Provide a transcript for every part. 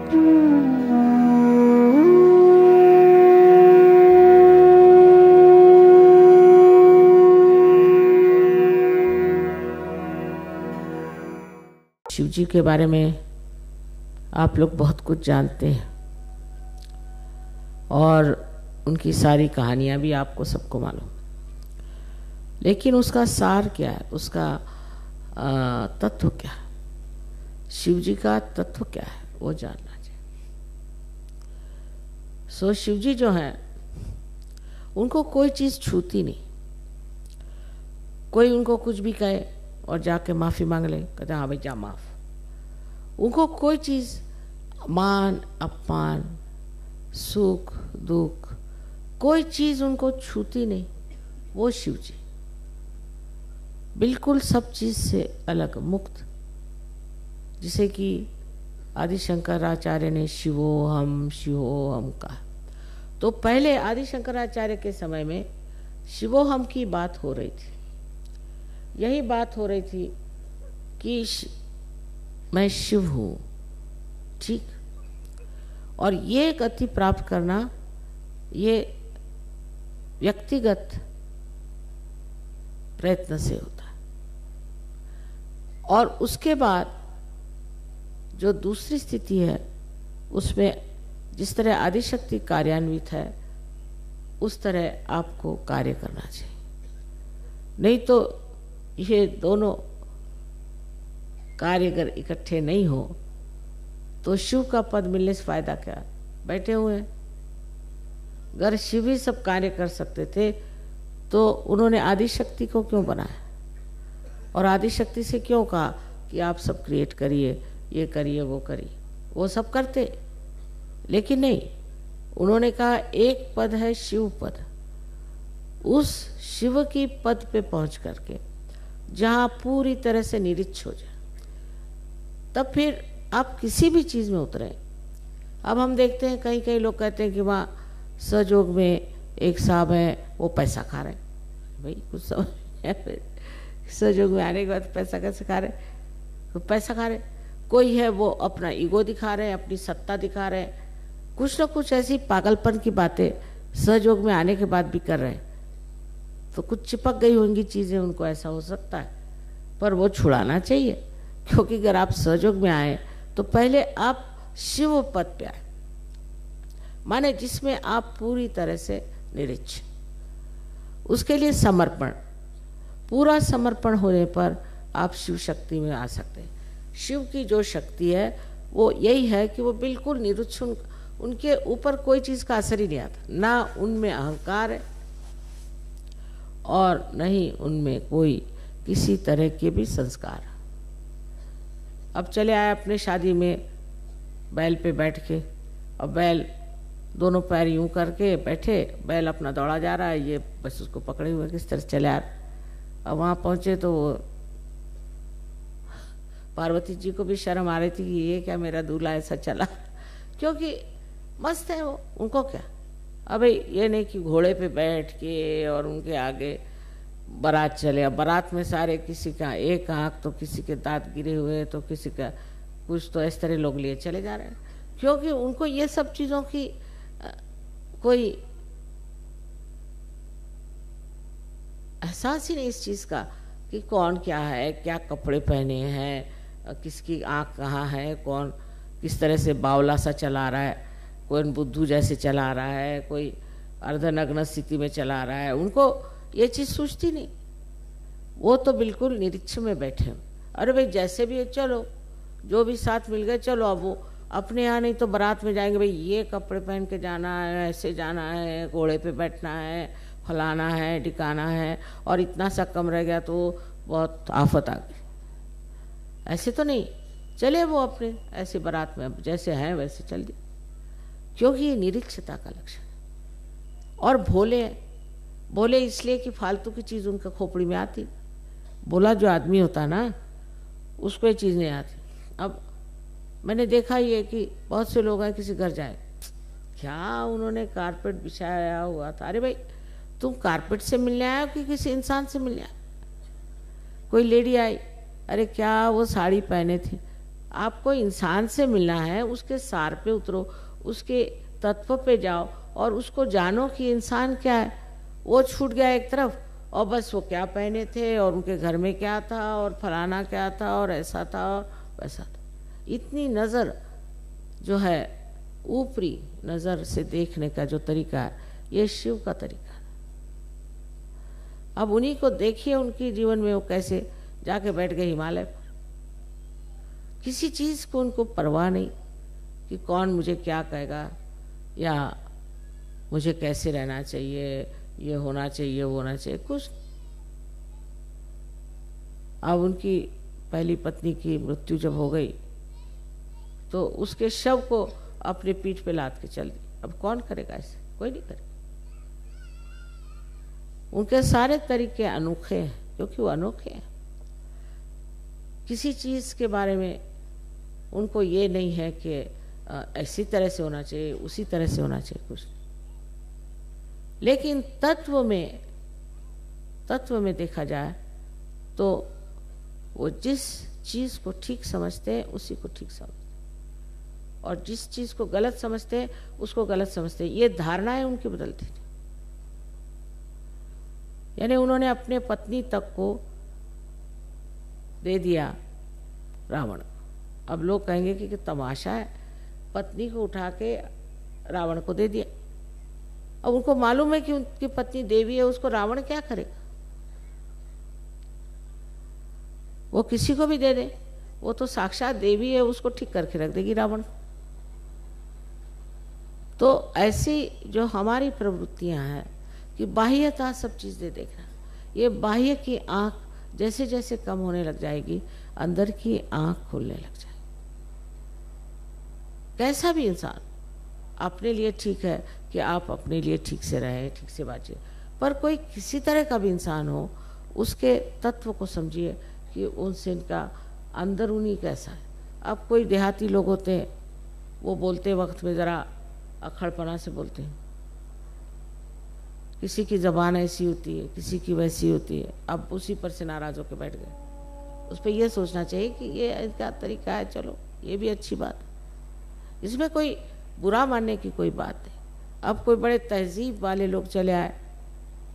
शिव जी के बारे में आप लोग बहुत कुछ जानते हैं और उनकी सारी कहानियां भी आपको सबको मालूम, लेकिन उसका सार क्या है, उसका तत्व क्या है, शिव जी का तत्व क्या है, वो जानना चाहिए। सो शिव जी जो हैं उनको कोई चीज़ छूती नहीं। कोई उनको कुछ भी कहे और जाके माफ़ी मांग ले, कहते हाँ भाई जा माफ़। उनको कोई चीज़, मान अपमान, सुख दुख, कोई चीज़ उनको छूती नहीं। वो शिव जी बिल्कुल सब चीज़ से अलग, मुक्त, जिसे कि आदि शंकराचार्य ने शिवोहम शिवोहम कहा। तो पहले आदि शंकराचार्य के समय में शिवोहम की बात हो रही थी। यही बात हो रही थी कि मैं शिव हूँ, ठीक। और ये गति प्राप्त करना ये व्यक्तिगत प्रयत्न से होता है। और उसके बाद जो दूसरी स्थिति है उसमें जिस तरह आदिशक्ति कार्यान्वित है उस तरह आपको कार्य करना चाहिए। नहीं तो ये दोनों कार्य अगर इकट्ठे नहीं हो तो शिव का पद मिलने से फायदा क्या। बैठे हुए हैं, अगर शिव ही सब कार्य कर सकते थे तो उन्होंने आदिशक्ति को क्यों बनाया और आदिशक्ति से क्यों कहा कि आप सब क्रिएट करिए, ये करिए, वो करिए। वो सब करते, लेकिन नहीं, उन्होंने कहा एक पद है शिव पद। उस शिव की पद पे पहुंच करके जहाँ पूरी तरह से निरीक्ष हो जाए, तब फिर आप किसी भी चीज़ में उतरें। अब हम देखते हैं कई कई लोग कहते हैं कि वहाँ सहयोग में एक साहब हैं वो पैसा खा रहे हैं। भाई कुछ समझ, सहयोग में आने के बाद पैसा कैसे खा रहे, तो पैसा खा रहे। कोई है वो अपना ईगो दिखा रहे हैं, अपनी सत्ता दिखा रहे हैं, कुछ ना कुछ ऐसी पागलपन की बातें सहयोग में आने के बाद भी कर रहे हैं। तो कुछ चिपक गई होंगी चीज़ें उनको, ऐसा हो सकता है, पर वो छुड़ाना चाहिए। क्योंकि अगर आप सहयोग में आए तो पहले आप शिव पद पे आए, माने जिसमें आप पूरी तरह से निरीक्ष। उसके लिए समर्पण, पूरा समर्पण होने पर आप शिव शक्ति में आ सकते हैं। शिव की जो शक्ति है वो यही है कि वो बिल्कुल निरुच्छ, उनके ऊपर कोई चीज़ का असर ही नहीं आता। ना उनमें अहंकार है और न ही उनमें कोई किसी तरह के भी संस्कार। अब चले आए अपने शादी में बैल पे बैठ के, अब बैल दोनों पैर यूं करके बैठे, बैल अपना दौड़ा जा रहा है, ये बस उसको पकड़े हुए किस तरह चले आ रहे। अब वहाँ पहुँचे तो पार्वती जी को भी शर्म आ रही थी कि ये क्या मेरा दूल्हा ऐसा चला, क्योंकि मस्त है वो, उनको क्या। अब ये नहीं कि घोड़े पे बैठ के और उनके आगे बारात चले। अब बारात में सारे, किसी का एक आँख, तो किसी के दांत गिरे हुए, तो किसी का कुछ, तो इस तरह लोग लिए चले जा रहे हैं, क्योंकि उनको ये सब चीज़ों की कोई एहसास ही नहीं इस चीज़ का कि कौन क्या है, क्या कपड़े पहने हैं, किसकी आँख कहाँ है, कौन किस तरह से बावला सा चला रहा है, कोई बुद्धू जैसे चला रहा है, कोई अर्धनग्न स्थिति में चला रहा है। उनको ये चीज़ सूझती नहीं, वो तो बिल्कुल निरीक्ष में बैठे। अरे भाई जैसे भी है, चलो जो भी साथ मिल गए चलो। अब वो अपने यहाँ नहीं तो बारात में जाएंगे, भाई ये कपड़े पहन के जाना है, ऐसे जाना है, घोड़े पे बैठना है, फलाना है, टिकाना है, और इतना सा कम रह गया तो बहुत आफत आ गई। ऐसे तो नहीं चले वो अपने ऐसे बारात में, जैसे हैं वैसे चल दिए, क्योंकि ये निरीक्षता का लक्षण है। और भोले, बोले इसलिए कि फालतू की चीज़ उनका खोपड़ी में आती। बोला जो आदमी होता है ना, उसको ये चीज़ नहीं आती। अब मैंने देखा ये कि बहुत से लोग हैं, किसी घर जाए, क्या उन्होंने कारपेट बिछाया हुआ था। अरे भाई तुम कारपेट से मिलने आए हो कि किसी इंसान से मिलने आए। कोई लेडी आई, अरे क्या वो साड़ी पहने थी, आपको इंसान से मिलना है, उसके सार पे उतरो, उसके तत्व पे जाओ और उसको जानो कि इंसान क्या है। वो छूट गया एक तरफ, और बस वो क्या पहने थे और उनके घर में क्या था और फलाना क्या था और ऐसा था और वैसा था। इतनी नज़र जो है ऊपरी नज़र से देखने का जो तरीका है, ये शिव का तरीका है। अब उन्हीं को देखिए, उनके जीवन में वो कैसे जाके बैठ गए हिमालय पर। किसी चीज़ को उनको परवाह नहीं कि कौन मुझे क्या कहेगा या मुझे कैसे रहना चाहिए, ये होना चाहिए, वो होना चाहिए, कुछ। अब उनकी पहली पत्नी की मृत्यु जब हो गई तो उसके शव को अपने पीठ पे लाद के चल दी। अब कौन करेगा ऐसे? कोई नहीं करेगा। उनके सारे तरीके अनोखे हैं, क्योंकि वो अनोखे हैं। किसी चीज़ के बारे में उनको ये नहीं है कि ऐसी तरह से होना चाहिए, उसी तरह से होना चाहिए, कुछ। लेकिन तत्व में देखा जाए तो वो जिस चीज़ को ठीक समझते हैं उसी को ठीक समझते हैं, और जिस चीज़ को गलत समझते हैं उसको गलत समझते हैं। ये धारणाएं उनकी बदलती थी। यानी उन्होंने अपने पत्नी तक को दे दिया रावण। अब लोग कहेंगे कि तमाशा है, पत्नी को उठा के रावण को दे दिया। अब उनको मालूम है कि उनकी पत्नी देवी है, उसको रावण क्या करेगा? वो किसी को भी दे दे, वो तो साक्षात देवी है, उसको ठीक करके रख देगी रावण। तो ऐसी जो हमारी प्रवृत्तियां हैं कि बाह्यता सब चीज़ दे देखना, ये बाह्य की आंख जैसे जैसे कम होने लग जाएगी, अंदर की आंख खुलने लग जाएगी। कैसा भी इंसान अपने लिए ठीक है कि आप अपने लिए ठीक से रहें, ठीक से बातचीत, पर कोई किसी तरह का भी इंसान हो, उसके तत्व को समझिए कि उनसे इनका अंदरूनी कैसा है। अब कोई देहाती लोग होते हैं, वो बोलते वक्त में ज़रा अखड़पना से बोलते हैं, किसी की ज़बान ऐसी होती है, किसी की वैसी होती है। अब उसी पर से नाराज़ होकर बैठ गए। उस पर यह सोचना चाहिए कि ये इनका तरीका है, चलो ये भी अच्छी बात है, इसमें कोई बुरा मानने की कोई बात नहीं। अब कोई बड़े तहजीब वाले लोग चले आए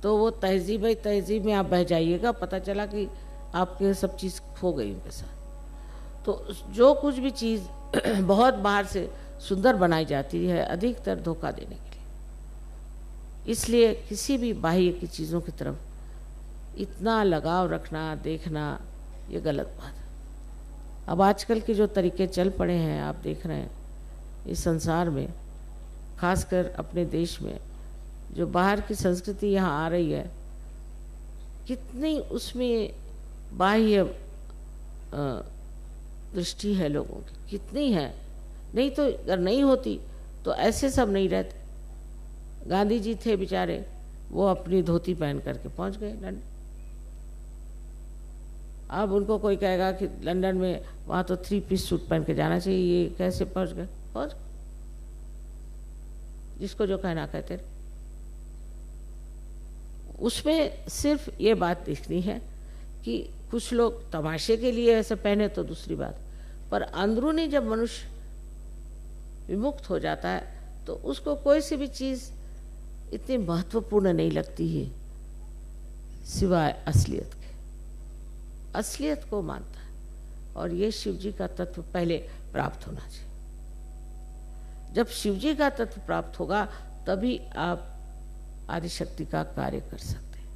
तो वो तहजीब में आप बह जाइएगा, पता चला कि आपके सब चीज़ खो गई उनके साथ। तो जो कुछ भी चीज़ बहुत बाहर से सुंदर बनाई जाती है, अधिकतर धोखा देने के लिए। इसलिए किसी भी बाह्य की चीज़ों की तरफ इतना लगाव रखना, देखना, ये गलत बात है। अब आजकल के जो तरीके चल पड़े हैं, आप देख रहे हैं इस संसार में, खासकर अपने देश में, जो बाहर की संस्कृति यहाँ आ रही है, कितनी उसमें बाह्य दृष्टि है लोगों की, कितनी है। नहीं तो अगर नहीं होती तो ऐसे सब नहीं रहते। गांधी जी थे बेचारे, वो अपनी धोती पहन करके पहुंच गए लंदन। अब उनको कोई कहेगा कि लंदन में वहाँ तो 3 पीस सूट पहन के जाना चाहिए, ये कैसे पहुंच गए? पहुंच, जिसको जो कहना कहते रहे। उसमें सिर्फ ये बात देखनी है कि कुछ लोग तमाशे के लिए ऐसे पहने तो दूसरी बात, पर अंदरूनी जब मनुष्य विमुक्त हो जाता है तो उसको कोई सी भी चीज़ इतनी महत्वपूर्ण नहीं लगती है सिवाय असलियत के। असलियत को मानता है, और ये शिव जी का तत्व पहले प्राप्त होना चाहिए। जब शिव जी का तत्व प्राप्त होगा तभी आप आदिशक्ति का कार्य कर सकते हैं।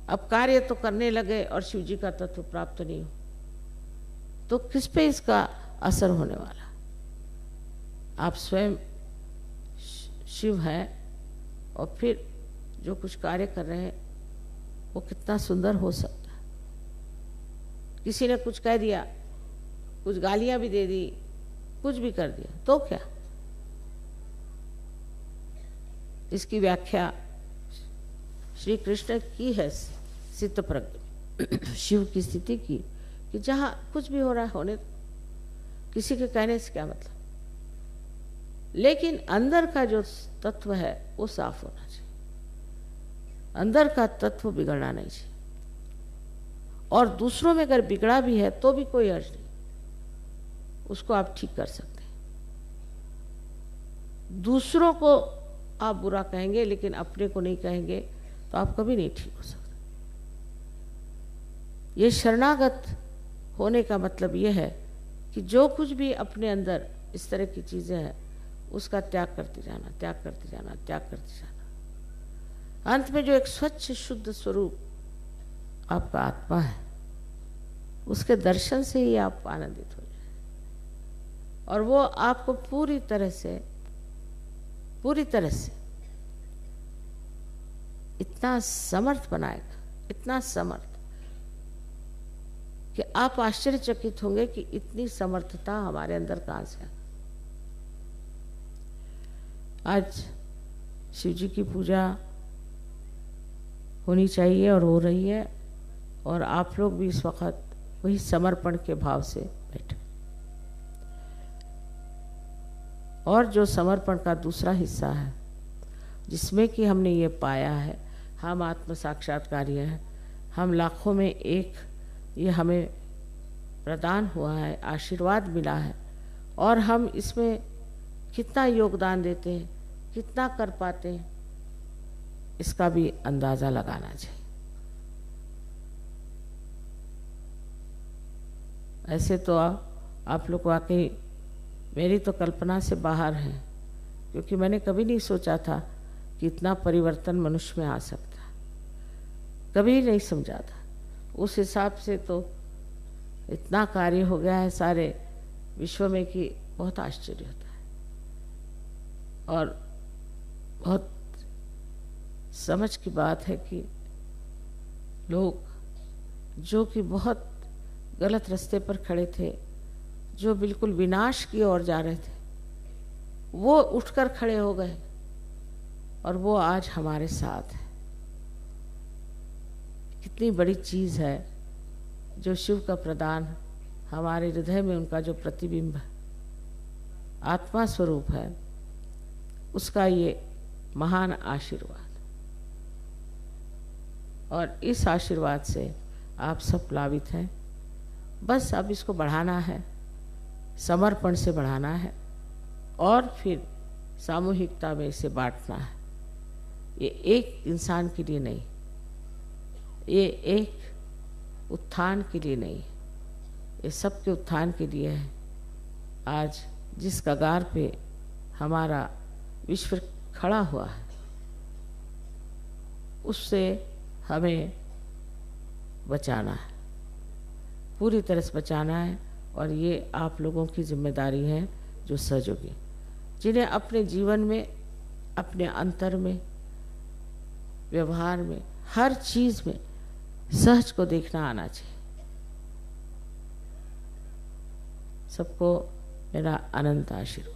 अब कार्य तो करने लगे और शिव जी का तत्व प्राप्त नहीं हो तो किस पे इसका असर होने वाला? आप स्वयं शिव हैं और फिर जो कुछ कार्य कर रहे हैं वो कितना सुंदर हो सकता है। किसी ने कुछ कह दिया, कुछ गालियां भी दे दी, कुछ भी कर दिया, तो क्या? इसकी व्याख्या श्री कृष्ण की है सिद्ध प्रज्ञ शिव की स्थिति की, कि जहां कुछ भी हो रहा है होने, किसी के कहने से क्या मतलब, लेकिन अंदर का जो तत्व है वो साफ होना चाहिए। अंदर का तत्व बिगड़ना नहीं चाहिए। और दूसरों में अगर बिगड़ा भी है तो भी कोई अर्ज नहीं, उसको आप ठीक कर सकते हैं। दूसरों को आप बुरा कहेंगे लेकिन अपने को नहीं कहेंगे तो आप कभी नहीं ठीक हो सकते। ये शरणागत होने का मतलब ये है कि जो कुछ भी अपने अंदर इस तरह की चीज़ें हैं उसका त्याग करते जाना, त्याग करते जाना, त्याग करते जाना। अंत में जो एक स्वच्छ शुद्ध स्वरूप आपका आत्मा है, उसके दर्शन से ही आप आनंदित हो जाए और वो आपको पूरी तरह से इतना समर्थ बनाएगा, इतना समर्थ कि आप आश्चर्यचकित होंगे कि इतनी समर्थता हमारे अंदर कहाँ से है। आज शिव जी की पूजा होनी चाहिए और हो रही है, और आप लोग भी इस वक्त वही समर्पण के भाव से बैठे। और जो समर्पण का दूसरा हिस्सा है जिसमें कि हमने ये पाया है, हम आत्म साक्षात्कारी हैं, हम लाखों में एक, ये हमें प्रदान हुआ है, आशीर्वाद मिला है, और हम इसमें कितना योगदान देते हैं, कितना कर पाते हैं, इसका भी अंदाज़ा लगाना चाहिए। ऐसे तो आप लोग वाकई मेरी तो कल्पना से बाहर है, क्योंकि मैंने कभी नहीं सोचा था कि इतना परिवर्तन मनुष्य में आ सकता, कभी नहीं समझा था। उस हिसाब से तो इतना कार्य हो गया है सारे विश्व में कि बहुत आश्चर्य होता है और बहुत समझ की बात है कि लोग जो कि बहुत गलत रास्ते पर खड़े थे, जो बिल्कुल विनाश की ओर जा रहे थे, वो उठकर खड़े हो गए और वो आज हमारे साथ है। कितनी बड़ी चीज़ है जो शिव का प्रदान, हमारे हृदय में उनका जो प्रतिबिंब आत्मा स्वरूप है, उसका ये महान आशीर्वाद। और इस आशीर्वाद से आप सब लाभित हैं। बस अब इसको बढ़ाना है, समर्पण से बढ़ाना है और फिर सामूहिकता में इसे बांटना है। ये एक इंसान के लिए नहीं, ये एक उत्थान के लिए नहीं, ये सबके उत्थान के लिए है। आज जिस कगार पे हमारा विश्व खड़ा हुआ है, उससे हमें बचाना है, पूरी तरह से बचाना है। और ये आप लोगों की जिम्मेदारी है जो सहयोगी, जिन्हें अपने जीवन में, अपने अंतर में, व्यवहार में, हर चीज़ में सहज को देखना आना चाहिए। सबको मेरा अनंत आशीर्वाद।